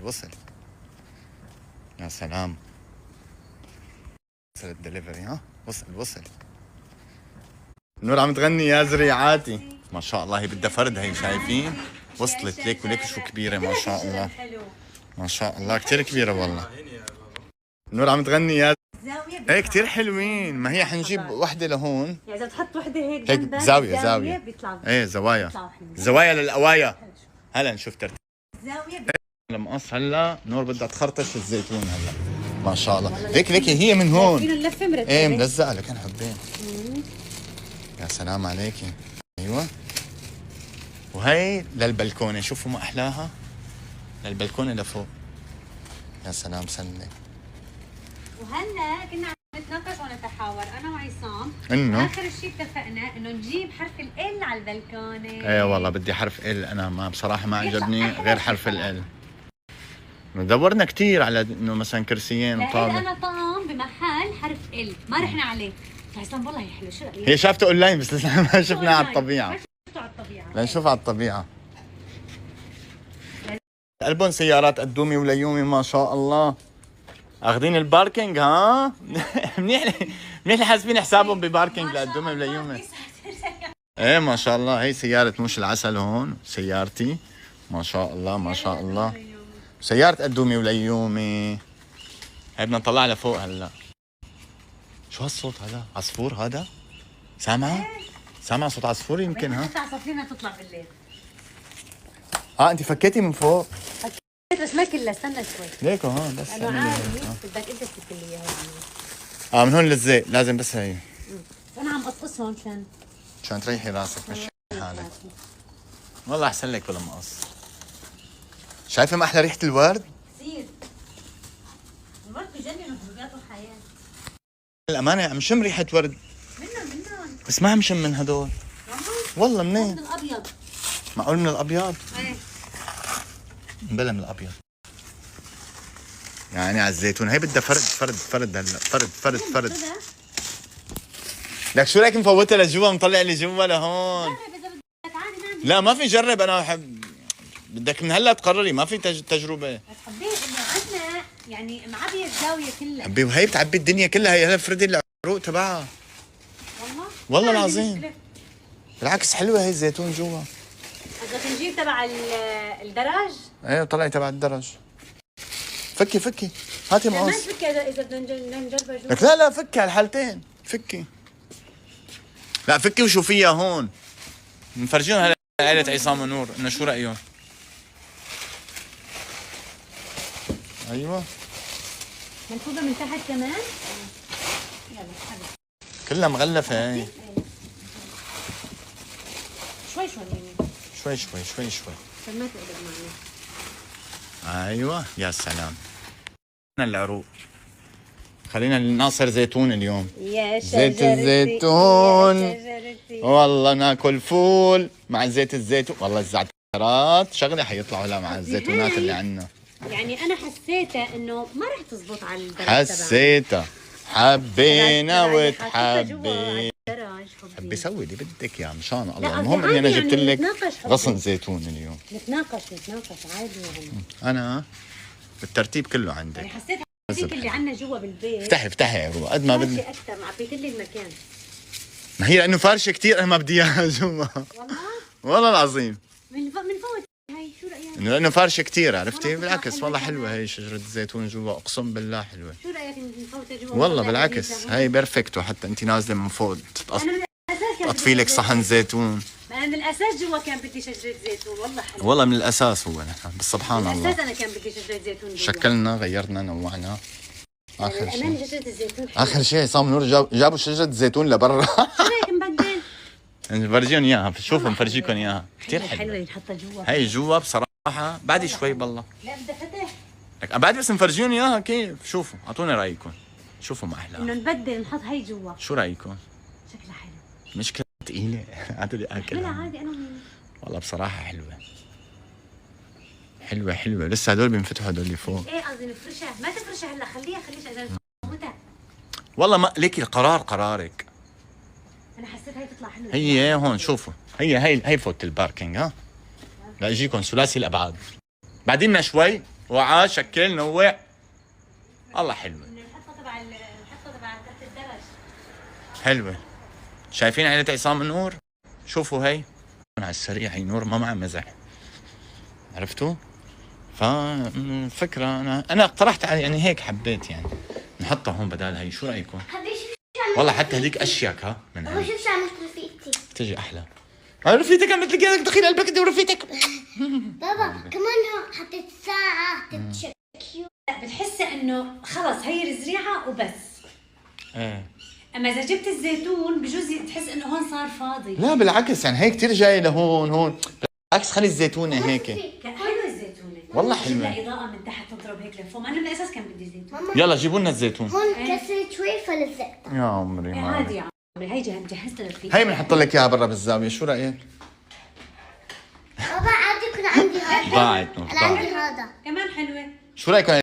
وصل. يا سلام. وصل الدليفري. ها وصل. نور عم تغني يا زريعاتي. ما شاء الله هي بدها فرد. هي شايفين وصلت ليك وليك شو كبيرة ما شاء الله. ما شاء الله كتير كبيرة والله. نور عم تغني يا هيك كتير حلوين. ما هي حنجيب وحدة لهون يعني اذا بتحط وحده هيك هيك زاوية بيطلع ايه زوايا للقوايا. هلا نشوف ترتيب زاوية المقص. هلا نور بدها تخرطش الزيتون. هلا ما شاء الله ليك هي من هون ايه ملزقة لك انا حبين. يا سلام عليكي. ايوه. وهي للبلكونة. شوفوا ما احلاها للبلكونة لفوق. يا سلام سنة. وهلا كنا عم نتناقش ونتحاور انا وعصام انه اخر شيء اتفقنا انه نجيب حرف ال على البلكونه. ايه والله بدي حرف ال. انا ما بصراحه ما عجبني غير حرف ال. دورنا كثير على انه مثلا كرسيين وطاوله. انا طقم بمحل حرف ال ما رحنا عليه. عصام والله حلو. شو رايك؟ هي شافته اونلاين بس لسه ما شفناها على الطبيعه. شفته على الطبيعه. لنشوفها على الطبيعه. قلبهم سيارات قدومي وليومي ما شاء الله. اخذين الباركينج. ها منيح حاسبين حسابهم بباركينج لقدومي وليومي. ايه ما شاء الله. هي سيارة موش العسل هون سيارتي ما شاء الله ما شاء الله. سيارة قدومي وليومي. هي بدنا نطلع لفوق هلا. شو هالصوت هذا؟ عصفور هذا؟ سامعة صوت عصفور يمكن. ها عصافيرنا تطلع بالليل. انت فكيتي من فوق. بس ما كلها استنى شوي. ليكو ها بس انا عادي بدك انت تفك لي اياها. من هون للزيت لازم بس هي. انا عم بقصهم عشان تريحي راسك مش حالك. والله احسن لك ولا مقص. شايفه ما احلى ريحه الورد؟ كثير. الورد بجنن وحبيبات الحياه. الامانه عم شم ريحه ورد. منهم بس ما عم شم من هدول. والله منين؟ من الابيض. معقول من الابيض؟ ايه بلا من الابيض. يعني على الزيتون. هي بدها فرد هلا. فرد لك شو رايك نفوتها لجوا نطلع اللي جوا لهون؟ لا ما في جرب. انا بحب بدك من هلا تقرري. ما في تجربه. حبيت انه عندنا يعني معبيه الزاويه كلها. حبي وهي بتعبي الدنيا كلها. هي هلا فردي العروق تبعها. والله العظيم بالعكس حلوه هي الزيتون جوا. بدك نجيب تبع الدرج؟ ايه طلعي تبع الدرج. فكي هاتي مقص. ما تفكي اذا بدنا نجربها جوا. لك لا فكي على الحالتين. فكي لا فكي وشوفيها هون. نفرجيهم هلا عائلة عصام ونور انه شو رايهم. ايوه منفوضه من تحت كمان. يلا كلها مغلفه هي. شوي يعني. شوي عشان ما تقلب معنا. ايوه يا سلام. العروق. خلينا ناصر زيتون اليوم. يا زيت الزيتون. والله ناكل فول مع زيت الزيتون. والله الزعترات شغله حيطلعوا لها مع الزيتونات اللي عندنا. يعني انا حسيتها انه ما رح تزبط على الدرج. حسيتها حبينا وتحبي. حبي سوي اللي بدك يا مشان الله. المهم اني انا جبت لك غصن زيتون اليوم. نتناقش عادي يعني. انا الترتيب كله عندك. يعني حسيت هذيك اللي عندنا جوا بالبيت. افتحي يا روح قد ما بدك. اكثر معبيت لي المكان. ما هي لانه فارشه كثير انا ما بدي اياها جوا. والله العظيم. من فوق هي شو رايك؟ انه لانه فارشه كثير عرفتي. بالعكس والله حلوه هي شجره الزيتون جوا. اقسم بالله حلوه. شو رايك نفوتها جوا؟ والله بالعكس هي بيرفكت. وحتى انت نازله من فوق تطفي لك صحن زيتون. انا من الاساس جوا كان بدي شجره زيتون. والله حلو. والله من الاساس هو نحن بس سبحان الله. من الاساس انا كان بدي شجره زيتون جوا. شكلنا غيرنا نوعنا. اخر شيء شجره الزيتون اخر شيء عصام نور جابوا شجره الزيتون لبرا. شو رايك نبدل؟ نفرجيهم اياها. شوفوا نفرجيكم اياها. كثير حلوه نحطها جوا. هي جوا بصراحه بعد شوي بالله. لا بدها فتح. لك بعد بس نفرجيهم اياها كيف. شوفوا اعطونا رايكم. شوفوا ما احلاها. انه نبدل نحط هي جوا. شو رايكم؟ شكلها حلو. مشكلة ثقيلة. عادي اكلها. لا عادي انا والله بصراحة حلوة. لسه هدول بينفتحوا هدول اللي فوق. ايه قصدي نفرشها. ما تفرشها هلا خليها اذا نفوتها. والله ما ليكي القرار قرارك. انا حسيت هي تطلع حلوه. هي هون شوفوا. هي فوت الباركينج. ها لا يجيكم ثلاثي الابعاد. بعدين شوي وعاء شكل نوع. الله حلوة. الحطة تبع تحت الدرج. حلوة. شايفين عيلة عصام النور؟ شوفوا هي على السريع، هي نور ما معها مزح. عرفتوا؟ ففكرة أنا اقترحت على يعني هيك حبيت يعني نحطها هون بدال هي، شو رأيكم؟ والله حتى هذيك أشيك ها من هي. شوف شو عملت رفيقتي. تجي أحلى. رفيقتك عم تلاقيها دخيل قلبك أنت ورفيقتك. بابا كمان هون حطيت ساعة، حطيت لا بتحسي انه خلص هي الزريعة وبس. ايه. اما اذا جبت الزيتون بجوز تحس انه هون صار فاضي. لا بالعكس يعني هيك كثير جاي لهون هون، بالعكس خلي الزيتونة هيك. لا حلوة الزيتونة. والله حلوة. لا إضاءة من تحت تضرب هيك لفوق، انا بالاساس كان بدي زيتون. يلا جيبوا لنا الزيتون. هون كسرت شوي فلزقت. يا عمري ما عادي يا عمري، هي جهزت لك فيه. هي بنحط لك اياها برا بالزاوية، شو رأيك؟ بابا عادي يكون عندي هذا. ضاعت أنا عندي هذا. كمان حلوة. شو رأيكم